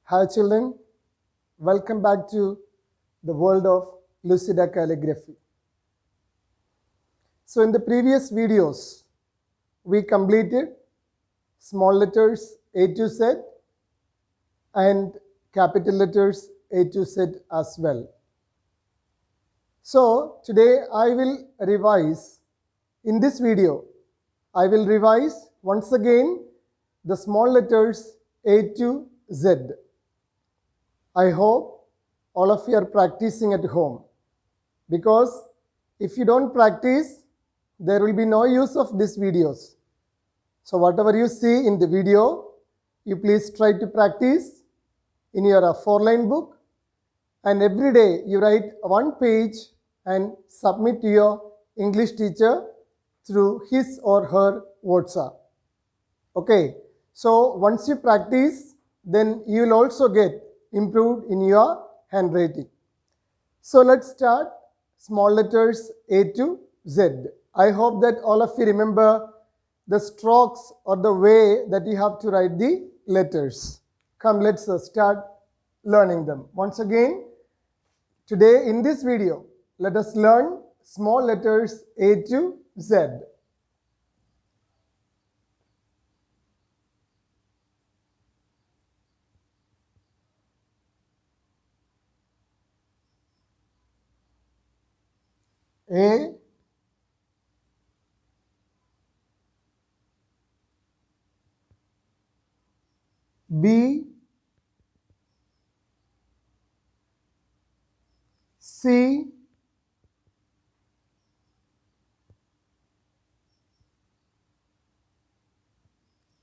Hi children, welcome back to the world of Lucida calligraphy. So in the previous videos, we completed small letters A to Z and capital letters A to Z as well. So today I will revise, in this video, I will revise once again the small letters A to Z. I hope all of you are practicing at home, because if you don't practice, there will be no use of these videos. So whatever you see in the video, you please try to practice in your 4-line book, and every day you write one page and submit to your English teacher through his or her WhatsApp. Okay, so once you practice, then you will also get improved in your handwriting. So let's start small letters A to Z. I hope that all of you remember the strokes or the way that you have to write the letters. Come, let's start learning them. Once again, today in this video, let us learn small letters A to Z. A, B, C,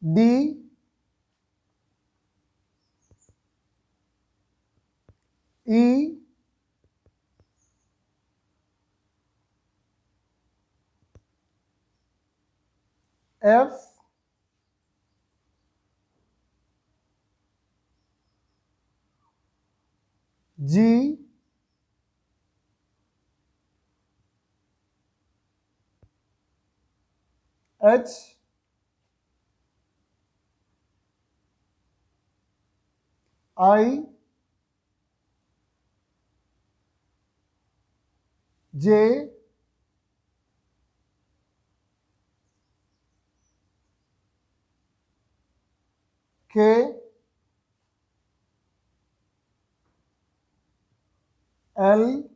D, E, F, G, H, I, J, K, L,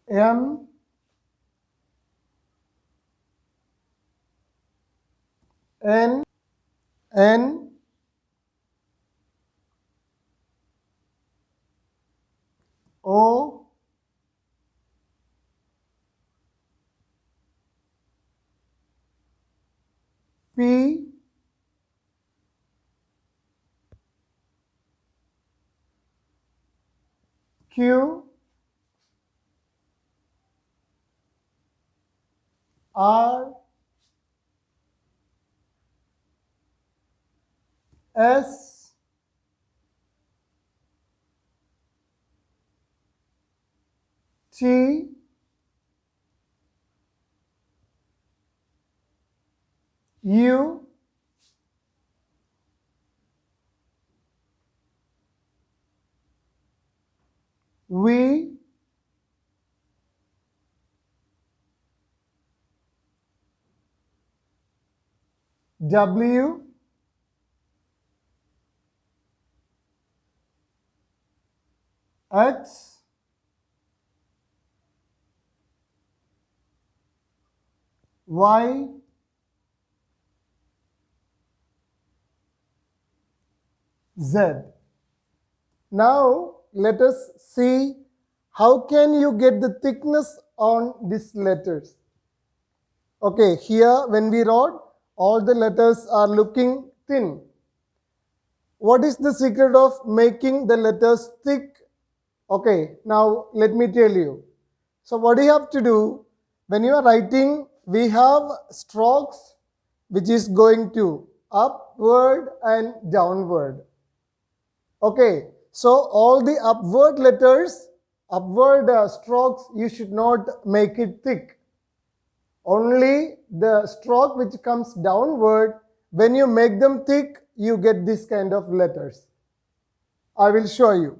M, N, N, O, P, Q, R, S, T, U, V, W, X, Y, Z. Now let us see how can you get the thickness on these letters. Okay, here when we wrote, all the letters are looking thin. What is the secret of making the letters thick? Okay, now let me tell you. So what you have to do, when you are writing, we have strokes which is going to upward and downward. Okay, so all the upward letters, upward strokes, you should not make it thick. Only the stroke which comes downward, when you make them thick, you get this kind of letters. I will show you.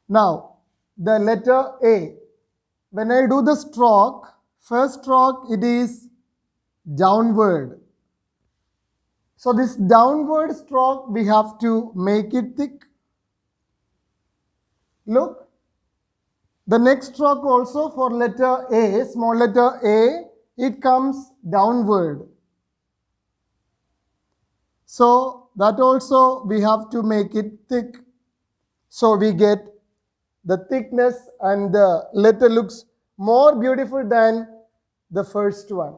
Now, the letter A. When I do the stroke, first stroke it is downward. So this downward stroke we have to make it thick. Look. The next stroke also for letter A, small letter A, it comes downward. So that also we have to make it thick. So we get the thickness and the letter looks more beautiful than the first one.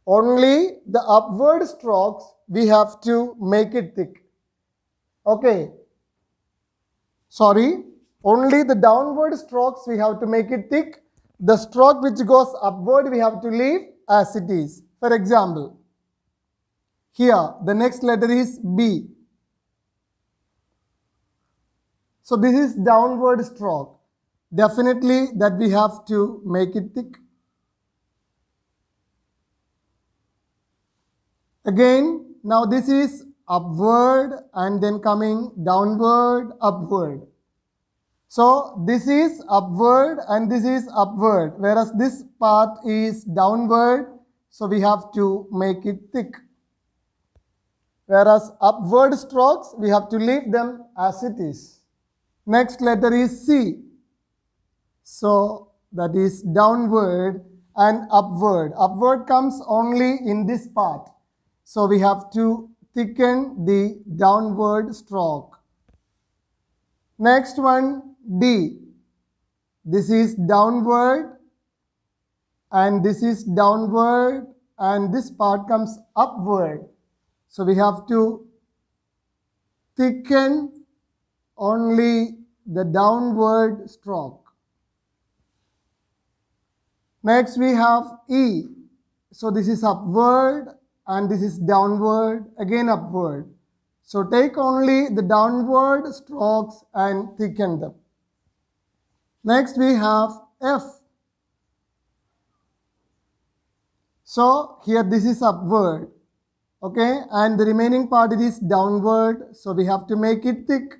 Only the upward strokes we have to make it thick. Okay. Sorry. Only the downward strokes we have to make it thick. The stroke which goes upward we have to leave as it is. For example, here the next letter is B. So this is downward stroke. Definitely that we have to make it thick. Again, now this is upward and then coming downward, upward. So this is upward and this is upward, whereas this part is downward, so we have to make it thick. Whereas upward strokes, we have to leave them as it is. Next letter is C. So that is downward and upward. Upward comes only in this part. So we have to thicken the downward stroke. Next one, D. This is downward and this is downward and this part comes upward. So we have to thicken only the downward stroke. Next we have E. So this is upward and this is downward, again upward. So take only the downward strokes and thicken them. Next we have F. So here this is upward, okay, and the remaining part it is downward, so we have to make it thick.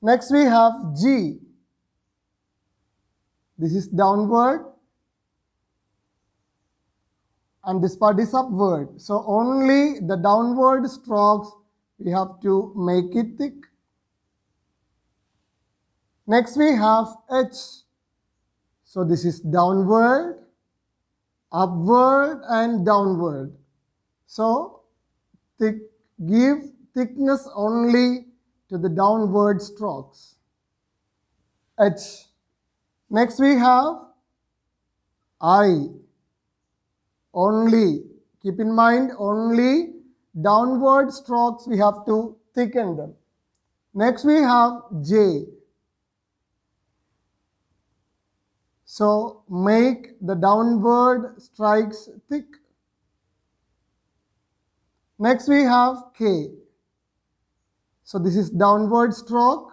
Next we have G. This is downward and this part is upward. So only the downward strokes we have to make it thick. Next we have H. So this is downward, upward and downward. So give thickness only to the downward strokes. H. Next we have I. Only, keep in mind, only downward strokes we have to thicken them. Next we have J. So make the downward strikes thick. Next we have K. So this is downward stroke.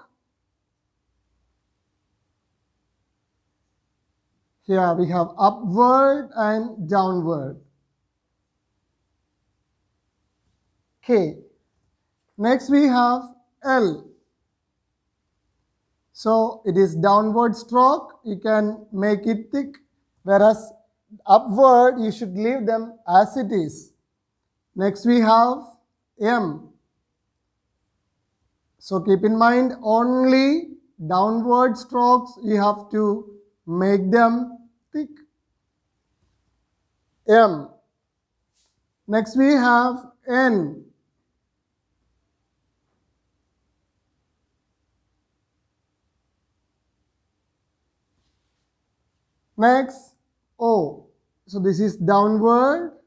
Here we have upward and downward. K. Next we have L. So it is downward stroke, you can make it thick, whereas upward you should leave them as it is. Next we have M. So keep in mind only downward strokes you have to make them thick. M. Next we have N. Next O. So this is downward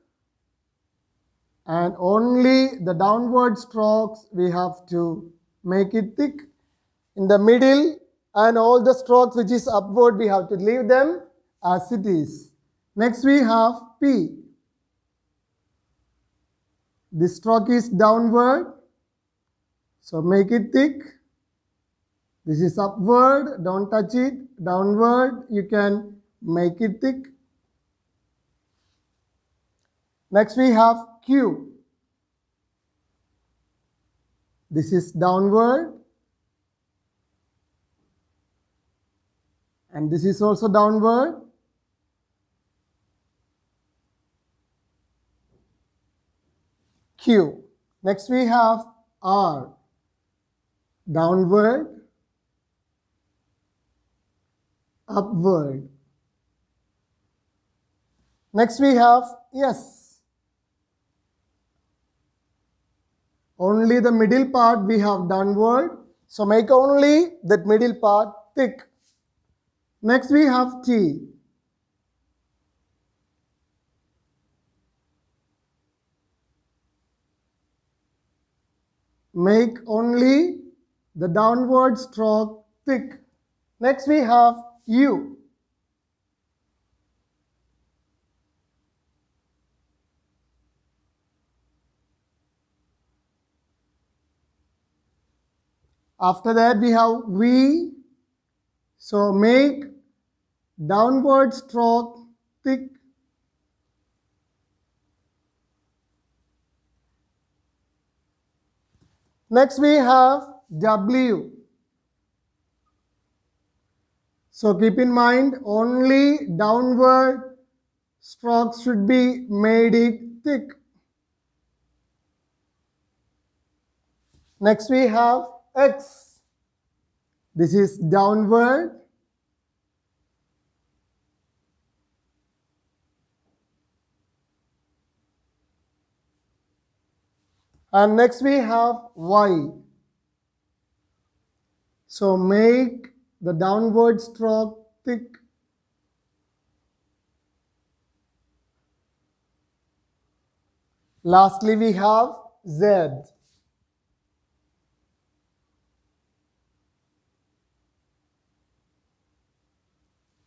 and only the downward strokes we have to make it thick. In the middle and all the strokes which is upward we have to leave them as it is. Next we have P. This stroke is downward, so make it thick. This is upward, don't touch it. Downward, you can make it thick. Next we have Q. This is downward. And this is also downward. Q. Next we have R. Downward, upward. Next we have S. Only the middle part we have downward. So make only that middle part thick. Next we have T. Make only the downward stroke thick. Next we have U. After that we have V. So make downward stroke thick. Next we have W. So keep in mind only downward strokes should be made it thick. Next we have X. This is downward. And next we have Y. So make the downward stroke thick. Lastly we have Z.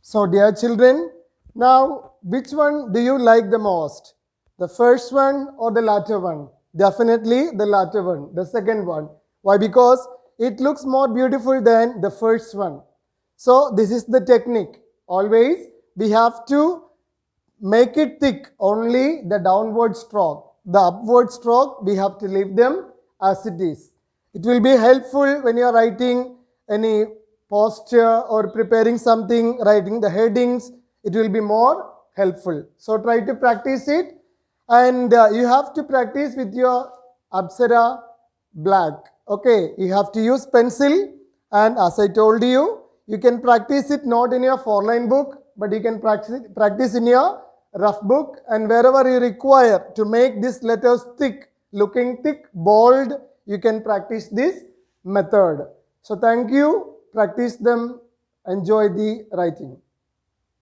So dear children, now which one do you like the most? The first one or the latter one? Definitely the latter one, the second one. Why? Because it looks more beautiful than the first one. So this is the technique. Always we have to make it thick, only the downward stroke. The upward stroke we have to leave them as it is. It will be helpful when you are writing any posture or preparing something, writing the headings. It will be more helpful. So try to practice it. And you have to practice with your Apsara black. Okay, you have to use pencil, and as I told you, you can practice it not in your 4-line book, but you can practice in your rough book, and wherever you require to make these letters thick, looking thick, bold, you can practice this method. So thank you, practice them, enjoy the writing.